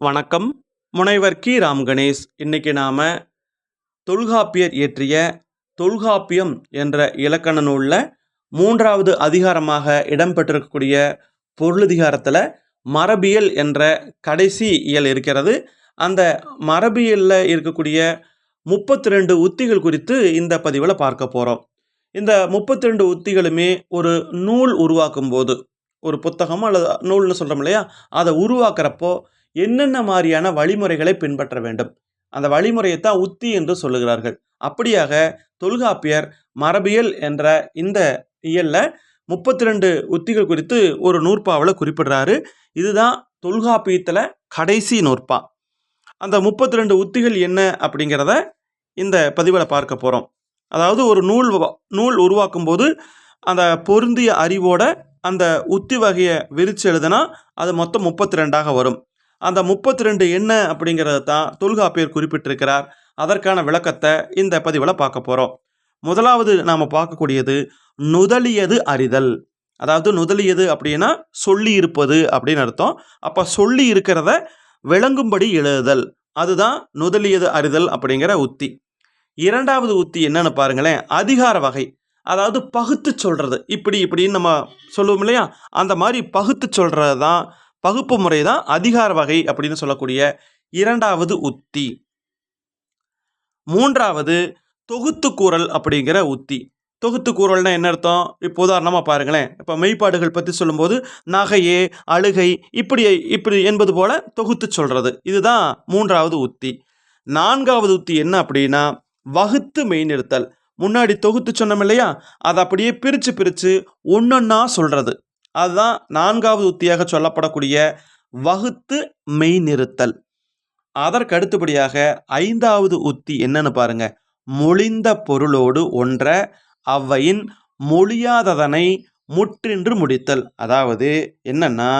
வணக்கம். முனைவர் கி. ராம் கணேஷ். இன்னைக்கு நாம தொல்காப்பியர் இயற்றிய தொல்காப்பியம் என்ற இலக்கண நூல்ல 3வது அதிகாரமாக இடம்பெற்றிருக்கக்கூடிய பொருளதிகாரத்தில் மரபியல் என்ற கடைசி இயல் இருக்கிறது. அந்த மரபியலில் இருக்கக்கூடிய 32 உத்திகள் குறித்து இந்த பதிவில் பார்க்க போகிறோம். இந்த 32 உத்திகளுமே ஒரு நூல் உருவாக்கும் போது, ஒரு புத்தகமோ அல்லது நூல்னு சொல்கிறோம் இல்லையா, அதை உருவாக்குறப்போ என்னென்ன மாதிரியான வழிமுறைகளை பின்பற்ற வேண்டும், அந்த வழிமுறையை தான் உத்தி என்று சொல்லுகிறார்கள். அப்படியாக தொல்காப்பியர் மரபியல் என்ற இந்த இயல்ல 32 உத்திகள் குறித்து ஒரு நூற்பாவில் குறிப்பிடுறாரு. இதுதான் தொல்காப்பியத்தில் கடைசி நூற்பா. அந்த 32 உத்திகள் என்ன அப்படிங்கிறத இந்த பதிவில் பார்க்க போகிறோம். அதாவது ஒரு நூல் உருவாக்கும் போது அந்த பொருந்திய அறிவோட அந்த உத்தி வகையை விரித்து எழுதுனா அது மொத்தம் 32ஆக வரும். அந்த 32 என்ன அப்படிங்கிறத தான் தொல்காப்பியர் குறிப்பிட்டிருக்கிறார். அதற்கான விளக்கத்தை இந்த பதிவில் பார்க்க போகிறோம். முதலாவது நாம் பார்க்கக்கூடியது நுதலியது அறிதல். அதாவது நுதலியது அப்படின்னா சொல்லி இருப்பது அப்படின்னு அர்த்தம். அப்போ சொல்லி இருக்கிறத விளங்கும்படி எழுதுதல், அதுதான் நுதலியது அறிதல் அப்படிங்கிற உத்தி. இரண்டாவது உத்தி என்னன்னு பாருங்களேன், அதிகார வகை. அதாவது பகுத்து சொல்கிறது, இப்படி இப்படின்னு நம்ம சொல்லுவோம் இல்லையா, அந்த மாதிரி பகுத்து சொல்கிறது தான், பகுப்பு முறை தான் அதிகார வகை அப்படின்னு சொல்லக்கூடிய இரண்டாவது உத்தி. மூன்றாவது தொகுத்து கூறல் அப்படிங்கிற உத்தி. தொகுத்து கூறல்னா என்ன அர்த்தம்? இப்போ உதாரணமாக பாருங்களேன், இப்போ மெய்ப்பாடுகள் பற்றி சொல்லும்போது நகையே அழுகை இப்படி என்பது போல தொகுத்து சொல்கிறது, இதுதான் மூன்றாவது உத்தி. நான்காவது உத்தி என்ன அப்படின்னா வகுத்து மெய்நிறுத்தல். முன்னாடி தொகுத்து சொன்னோம் இல்லையா, அதை அப்படியே பிரித்து ஒன்றொன்னா சொல்கிறது, அதுதான் நான்காவது உத்தியாக சொல்லப்படக்கூடிய வகுத்து மெய்நிறுத்தல். அதற்கு அடுத்தபடியாக ஐந்தாவது உத்தி என்னன்னு பாருங்க, மொழிந்த பொருளோடு ஒன்ற அவ்வையின் மொழியாததனை முற்றின்று முடித்தல். அதாவது என்னன்னா,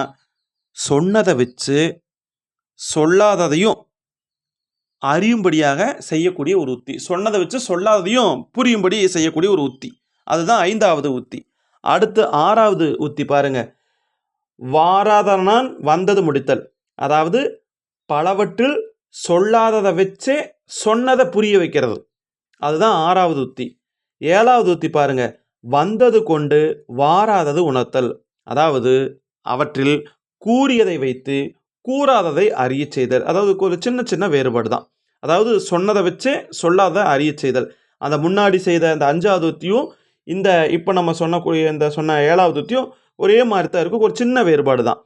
சொன்னதை வச்சு சொல்லாததையும் அறியும்படியாக செய்யக்கூடிய ஒரு உத்தி, சொன்னதை வச்சு சொல்லாததையும் புரியும்படி செய்யக்கூடிய ஒரு உத்தி, அதுதான் ஐந்தாவது உத்தி. அடுத்து ஆறாவது உத்தி பாருங்க, வாராதனான் வந்தது முடித்தல். அதாவது பலவற்றில் சொல்லாததை வச்சே சொன்னதை புரிய வைக்கிறது, அதுதான் ஆறாவது உத்தி. ஏழாவது உத்தி பாருங்க, வந்தது கொண்டு வாராதது உணர்த்தல். அதாவது அவற்றில் கூறியதை வைத்து கூறாததை அறிய செய்தல். அதாவது ஒரு சின்ன வேறுபாடு தான். அதாவது சொன்னதை வச்சே சொல்லாத அறிய செய்தல். அந்த முன்னாடி செய்த அந்த 5வது உத்தியும் இந்த இப்போ நம்ம சொன்னக்கூடிய இந்த சொன்ன 7வது உத்தியும் ஒரே மாதிரி தான் இருக்கும், ஒரு சின்ன வேறுபாடு தான்.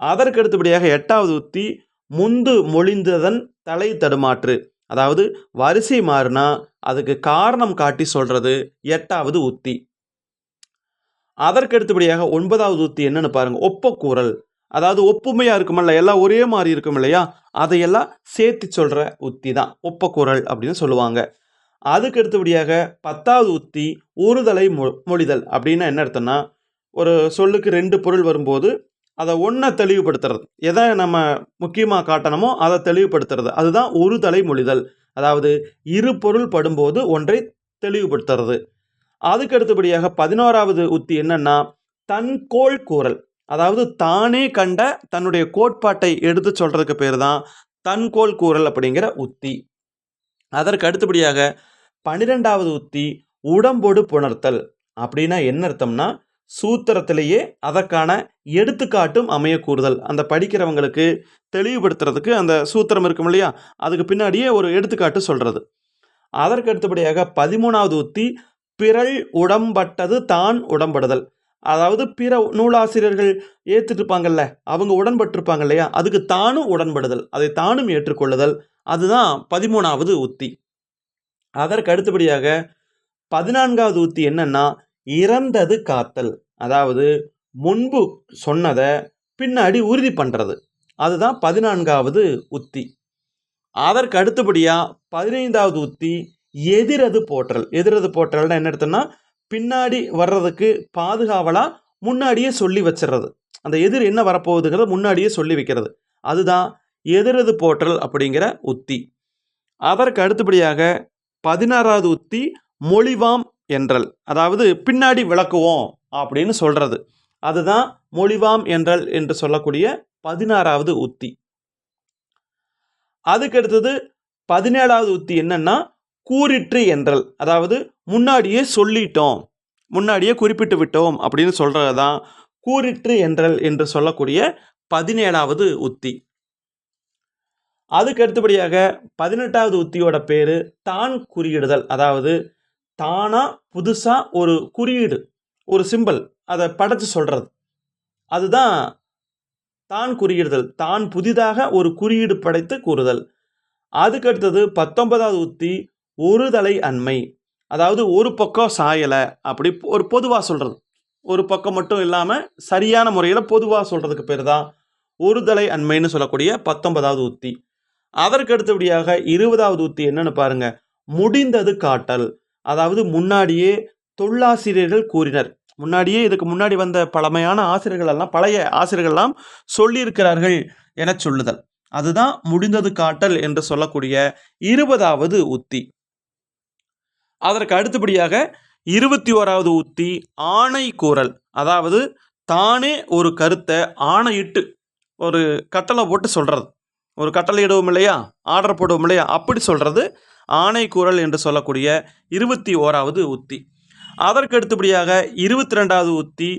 அதற்கு அடுத்தபடியாக 8வது உத்தி முந்து மொழிந்ததன் தலை தடுமாற்று. அதாவது வரிசை மாறினா அதுக்கு காரணம் காட்டி சொல்றது 8வது உத்தி. அதற்கு அடுத்தபடியாக 9வது உத்தி என்னன்னு பாருங்க, ஒப்பக்கூறல். அதாவது ஒப்புமையாக இருக்குமில்ல, எல்லாம் ஒரே மாதிரி இருக்கும் இல்லையா, அதையெல்லாம் சேர்த்து சொல்கிற உத்தி தான் ஒப்பக்கூறல் அப்படின்னு சொல்லுவாங்க. அதுக்கு அடுத்தபடியாக 10வது உத்தி ஒருதலை மொழிதல். அப்படின்னா என்ன அர்த்தம்னா, ஒரு சொல்லுக்கு 2 பொருள் வரும்போது அதை ஒன்றை தெளிவுபடுத்துறது, எதை நம்ம முக்கியமாக காட்டணுமோ அதை தெளிவுபடுத்துறது, அதுதான் ஒருதலை மொழிதல். அதாவது இரு பொருள் படும்போது ஒன்றை தெளிவுபடுத்துறது. அதுக்கு அடுத்தபடியாக 11வது உத்தி என்னன்னா தன்கோள் கூறல். அதாவது தானே கண்ட தன்னுடைய கோட்பாட்டை எடுத்து சொல்றதுக்கு பேர் தான் தன்கோள் கூறல் அப்படிங்கிற உத்தி. அதற்கு அடுத்தபடியாக 12வது உத்தி உடம்போடு புணர்த்தல். அப்படின்னா என்ன அர்த்தம்னா, சூத்திரத்திலேயே அதற்கான எடுத்துக்காட்டும் அமைய கூறுதல். அந்த படிக்கிறவங்களுக்கு தெளிவுபடுத்துறதுக்கு அந்த சூத்திரம் இருக்கும் இல்லையா, அதுக்கு பின்னாடியே ஒரு எடுத்துக்காட்டு சொல்றது. அதற்கு அடுத்தபடியாக 13வது உத்தி பிறல் உடம்பட்டது தான் உடம்படுதல். அதாவது பிற நூலாசிரியர்கள் ஏற்றுருப்பாங்கல்ல, அவங்க உடன்பட்டிருப்பாங்க இல்லையா, அதுக்கு தானும் உடன்படுதல், அதை தானும் ஏற்றுக்கொள்ளுதல், அதுதான் 13வது உத்தி. அதற்கு அடுத்தபடியாக 14வது உத்தி என்னன்னா இறந்தது காத்தல். அதாவது முன்பு சொன்னதை பின்னாடி உறுதி பண்ணுறது, அதுதான் 14வது உத்தி. அதற்கு அடுத்தபடியாக 15வது உத்தி எதிரது போற்றல். எதிரது போற்றல்னா என்ன எடுத்தோம்னா, பின்னாடி வர்றதுக்கு பாதுகாவலாக முன்னாடியே சொல்லி வச்சிடுறது, அந்த எதிர் என்ன வரப்போகுதுங்கிறத முன்னாடியே சொல்லி வைக்கிறது, அதுதான் எதிரது போற்றல் அப்படிங்கிற உத்தி. அதற்கு அடுத்தபடியாக 16வது உத்தி மொழிவாம் என்றல். அதாவது பின்னாடி விளக்குவோம் அப்படின்னு சொல்கிறது, அதுதான் மொழிவாம் என்றல் என்று சொல்லக்கூடிய 16வது உத்தி. அதுக்கு அடுத்தது 17வது உத்தி என்னன்னா கூறிற்று என்றல். அதாவது முன்னாடியே சொல்லிட்டோம், முன்னாடியே குறிப்பிட்டு விட்டோம் அப்படின்னு சொல்றது தான் கூறிற்று என்றல் என்று சொல்லக்கூடிய 17வது உத்தி. அதுக்கு அடுத்தபடியாக 18வது உத்தியோட பேரு தான் குறியிடுதல். அதாவது தானா புதுசா ஒரு குறியீடு, ஒரு சிம்பல் அதை படைச்சு சொல்றது, அதுதான் தான் குறியிடுதல். தான் புதிதாக ஒரு குறியீடு படைத்து கூறுதல். அதுக்கு அடுத்தது 19வது உத்தி ஒருதலை அண்மை. அதாவது ஒரு பக்கம் சாயலை அப்படி ஒரு பொதுவாக சொல்றது, ஒரு பக்கம் மட்டும் இல்லாமல் சரியான முறையில் பொதுவாக சொல்றதுக்கு பேர் தான் ஒருதலை அண்மைன்னு சொல்லக்கூடிய 19வது உத்தி. அதற்கு அடுத்தபடியாக 20வது உத்தி என்னன்னு பாருங்க, முடிந்தது காட்டல். அதாவது முன்னாடியே தொல்லாசிரியர்கள் கூறினர், முன்னாடியே இதுக்கு முன்னாடி வந்த பழமையான ஆசிரியர்கள் எல்லாம், பழைய ஆசிரியர்கள்லாம் சொல்லியிருக்கிறார்கள் என சொல்லுதல். அதுதான் முடிந்தது காட்டல் என்று சொல்லக்கூடிய 20வது உத்தி. அதற்கு அடுத்தபடியாக 21வது உத்தி ஆணை கூறல். அதாவது தானே ஒரு கருத்தை ஆணையிட்டு ஒரு கட்டளை போட்டு சொல்றது, ஒரு கட்டளை இடுவோம் இல்லையா, ஆர்டர் போடுவோம் இல்லையா, அப்படி சொல்றது ஆணை கூறல் என்று சொல்லக்கூடிய 21வது உத்தி. அதற்கு அடுத்தபடியாக 22வது உத்தி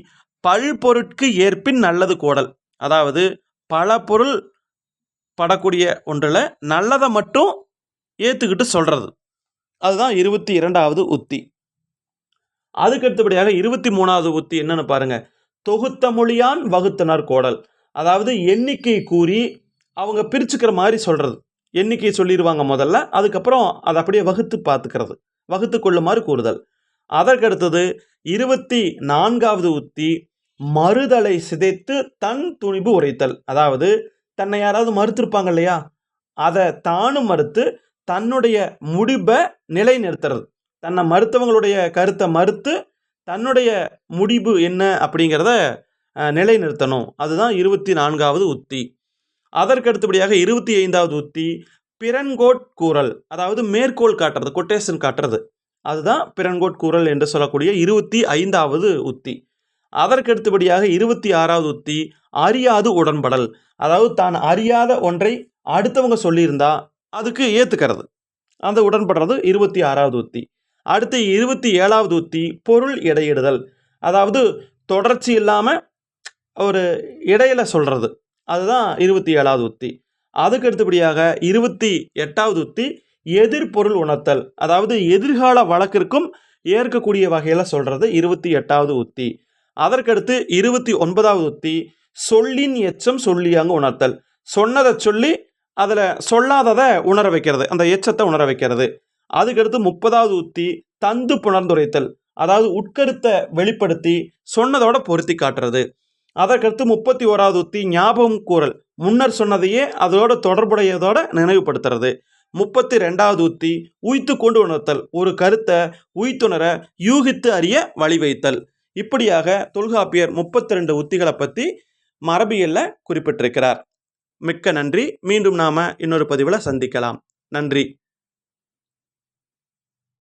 பல்பொருட்கு ஏற்பின் நல்லது கோடல். அதாவது பல பொருள் படக்கூடிய ஒன்றில் நல்லதை மட்டும் ஏற்றுக்கிட்டு சொல்றது, அதுதான் 22வது உத்தி. அதுக்கு அடுத்தபடியாக 23வது உத்தி என்னன்னு பாருங்க, தொகுத்த மொழியான் வகுத்தனர் கோடல். அதாவது எண்ணிக்கை கூறி அவங்க பிரிச்சுக்கிற மாதிரி சொல்றது, எண்ணிக்கை சொல்லிடுவாங்க முதல்ல, அதுக்கப்புறம் அதை அப்படியே வகுத்து பார்த்துக்கிறது, வகுத்து கொள்ளுமாறு கூறுதல். அதற்கு அடுத்தது 24வது உத்தி மறுதலை சிதைத்து தன் துணிவு உரைத்தல். அதாவது தன்னை யாராவது மறுத்திருப்பாங்க இல்லையா, அதை தானும் மறுத்து தன்னுடைய முடிவை நிலைநிறுத்துறது, தன்னை மறுத்தவங்களுடைய கருத்தை மறுத்து தன்னுடைய முடிவு என்ன அப்படிங்கிறத நிலைநிறுத்தணும், அதுதான் 24வது உத்தி. அதற்கு அடுத்தபடியாக 25வது உத்தி பிறன்கோட் கூறல். அதாவது மேற்கோள் காட்டுறது, கொட்டேஷன் காட்டுறது, அதுதான் பிறன்கோட் கூறல் என்று சொல்லக்கூடிய 25வது உத்தி. அதற்கு அடுத்தபடியாக 26வது உத்தி அறியாது உடன்படல். அதாவது தான் அறியாத ஒன்றை அடுத்தவங்க சொல்லியிருந்தா அதுக்கு ஏற்றுக்கிறது, அந்த உடன்படுறது 26வது உத்தி. அடுத்து 27வது உத்தி பொருள் இடையிடுதல். அதாவது தொடர்ச்சி இல்லாமல் ஒரு இடையில சொல்றது, அதுதான் 27வது உத்தி. அதுக்கு அடுத்தபடியாக 28வது உத்தி எதிர்பொருள் உணர்த்தல். அதாவது எதிர்கால வழக்கிற்கும் ஏற்கக்கூடிய வகையில் சொல்றது 28வது உத்தி. அதற்கடுத்து 29வது உத்தி சொல்லின் எச்சம் சொல்லியாங்க உணர்த்தல். சொன்னதை சொல்லி அதில் சொல்லாததை உணர வைக்கிறது, அந்த எச்சத்தை உணர வைக்கிறது. அதுக்கடுத்து 30வது உத்தி தந்து புணர்ந்துரைத்தல். அதாவது உட்கருத்தை வெளிப்படுத்தி சொன்னதோட பொருத்தி காட்டுறது. அதற்கடுத்து 31வது உத்தி ஞாபகம் கூறல். முன்னர் சொன்னதையே அதோட தொடர்புடையதோட நினைவுபடுத்துறது. 32வது உத்தி உய்த்து கொண்டு உணர்த்தல். ஒரு கருத்தை உய்த்துணர யூகித்து அறிய வழிவைத்தல். இப்படியாக தொல்காப்பியர் 32 உத்திகளை பற்றி மரபியலில் குறிப்பிட்டிருக்கிறார். மிக்க நன்றி. மீண்டும் நாம இன்னொரு பதிவில் சந்திக்கலாம். நன்றி.